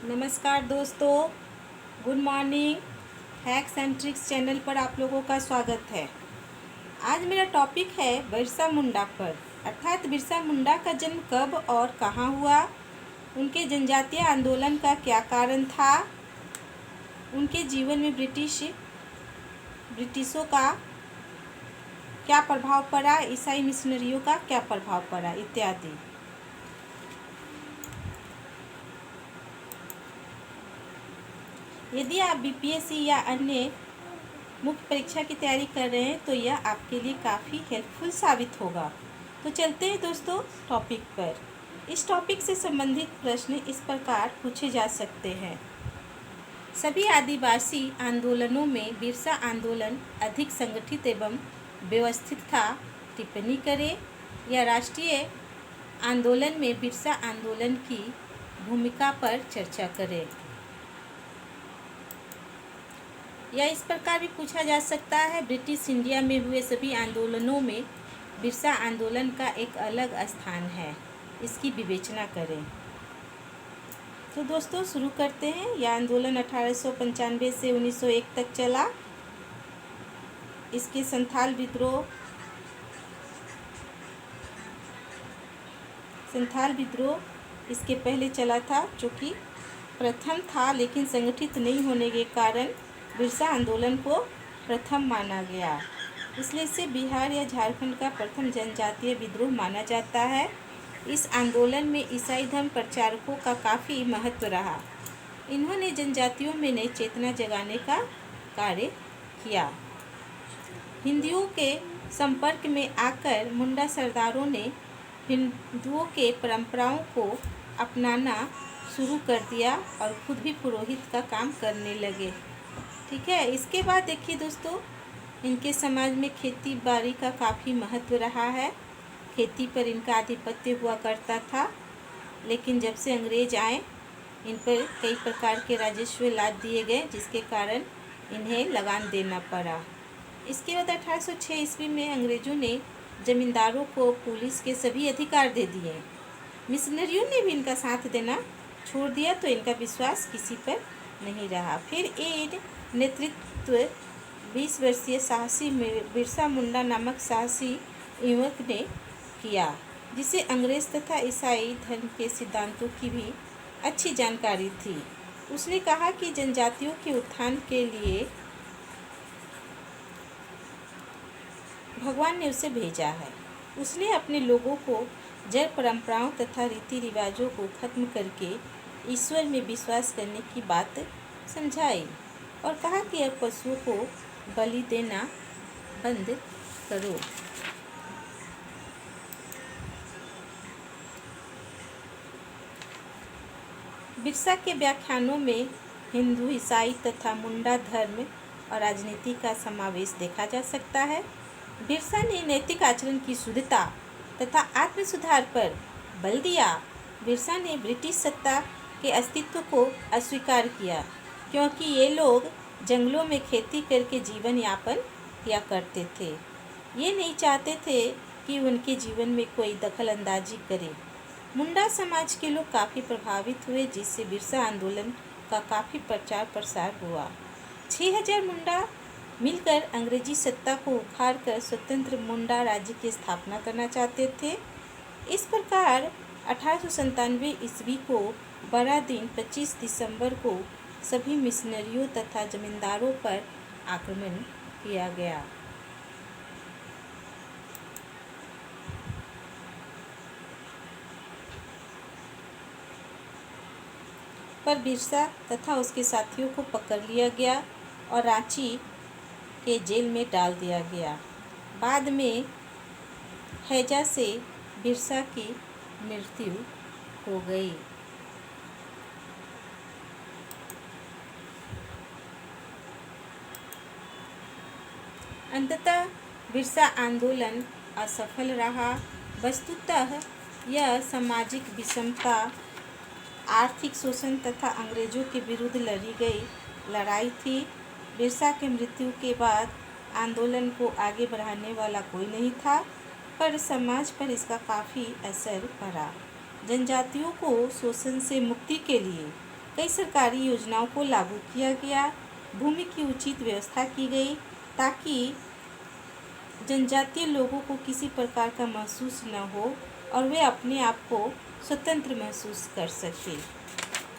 नमस्कार दोस्तों, good morning. Hacks and tricks channel पर आप लोगों का स्वागत है। आज मेरा टॉपिक है बिरसा मुंडा पर, अर्थात बिरसा मुंडा का जन्म कब और कहाँ हुआ, उनके जनजातीय आंदोलन का क्या कारण था, उनके जीवन में ब्रिटिशों का क्या प्रभाव पड़ा, ईसाई मिशनरियों का क्या प्रभाव पड़ा इत्यादि। यदि आप बीपीएससी या अन्य मुख्य परीक्षा की तैयारी कर रहे हैं तो यह आपके लिए काफ़ी हेल्पफुल साबित होगा। तो चलते हैं दोस्तों टॉपिक पर। इस टॉपिक से संबंधित प्रश्न इस प्रकार पूछे जा सकते हैं। सभी आदिवासी आंदोलनों में बिरसा आंदोलन अधिक संगठित एवं व्यवस्थित था। टिप्पणी करें। या राष्ट्रीय आंदोलन में बिरसा आंदोलन की भूमिका पर चर्चा करें। या इस प्रकार भी पूछा जा सकता है, ब्रिटिश इंडिया में हुए सभी आंदोलनों में बिरसा आंदोलन का एक अलग स्थान है, इसकी विवेचना करें। तो दोस्तों शुरू करते हैं। यह आंदोलन 1895 से 1901 तक चला। इसके संथाल विद्रोह इसके पहले चला था, जो कि प्रथम था, लेकिन संगठित नहीं होने के कारण बिरसा आंदोलन को प्रथम माना गया। इसलिए इसे बिहार या झारखंड का प्रथम जनजातीय विद्रोह माना जाता है। इस आंदोलन में ईसाई धर्म प्रचारकों का काफ़ी महत्व रहा। इन्होंने जनजातियों में नई चेतना जगाने का कार्य किया। हिंदुओं के संपर्क में आकर मुंडा सरदारों ने हिंदुओं के परंपराओं को अपनाना शुरू कर दिया और खुद भी पुरोहित का काम करने लगे। ठीक है। इसके बाद देखिए दोस्तों, इनके समाज में खेती बाड़ी का काफ़ी महत्व रहा है। खेती पर इनका आधिपत्य हुआ करता था, लेकिन जब से अंग्रेज आए इन पर कई प्रकार के राजस्व लाद दिए गए, जिसके कारण इन्हें लगान देना पड़ा। इसके बाद 1806 ईस्वी में अंग्रेज़ों ने जमींदारों को पुलिस के सभी अधिकार दे दिए। मिशनरियों ने भी इनका साथ देना छोड़ दिया, तो इनका विश्वास किसी पर नहीं रहा। फिर इन नेतृत्व 20 वर्षीय साहसी बिरसा मुंडा नामक साहसी युवक ने किया, जिसे अंग्रेज तथा ईसाई धर्म के सिद्धांतों की भी अच्छी जानकारी थी। उसने कहा कि जनजातियों के उत्थान के लिए भगवान ने उसे भेजा है। उसने अपने लोगों को जड़ परंपराओं तथा रीति रिवाजों को खत्म करके ईश्वर में विश्वास करने की बात समझाई और कहा कि अब पशुओं को बलि देना बंद करो। बिरसा के व्याख्यानों में हिंदू, ईसाई तथा मुंडा धर्म और राजनीति का समावेश देखा जा सकता है। बिरसा ने नैतिक आचरण की शुद्धता तथा आत्म सुधार पर बल दिया। बिरसा ने ब्रिटिश सत्ता के अस्तित्व को अस्वीकार किया, क्योंकि ये लोग जंगलों में खेती करके जीवन यापन किया करते थे। ये नहीं चाहते थे कि उनके जीवन में कोई दखल अंदाजी करे। मुंडा समाज के लोग काफ़ी प्रभावित हुए, जिससे बिरसा आंदोलन का काफ़ी प्रचार प्रसार हुआ। 6000 मुंडा मिलकर अंग्रेजी सत्ता को उखाड़कर स्वतंत्र मुंडा राज्य की स्थापना करना चाहते थे। इस प्रकार 1897 ईस्वी को बड़ा दिन 25 दिसंबर को सभी मिशनरियों तथा जमींदारों पर आक्रमण किया गया। पर बिरसा तथा उसके साथियों को पकड़ लिया गया और रांची के जेल में डाल दिया गया। बाद में हैजा से बिरसा की मृत्यु हो गई। अंततः बिरसा आंदोलन असफल रहा। वस्तुतः यह सामाजिक विषमता, आर्थिक शोषण तथा अंग्रेजों के विरुद्ध लड़ी गई लड़ाई थी। बिरसा के मृत्यु के बाद आंदोलन को आगे बढ़ाने वाला कोई नहीं था, पर समाज पर इसका काफ़ी असर पड़ा। जनजातियों को शोषण से मुक्ति के लिए कई सरकारी योजनाओं को लागू किया गया, भूमि की उचित व्यवस्था की गई ताकि जनजातीय लोगों को किसी प्रकार का महसूस न हो और वे अपने आप को स्वतंत्र महसूस कर सकें।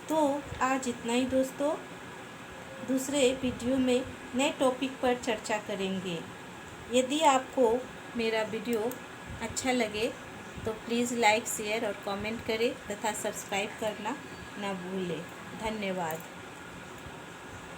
तो आज इतना ही दोस्तों, दूसरे वीडियो में नए टॉपिक पर चर्चा करेंगे। यदि आपको मेरा वीडियो अच्छा लगे तो प्लीज़ लाइक, शेयर और कमेंट करें तथा सब्सक्राइब करना न भूलें। धन्यवाद।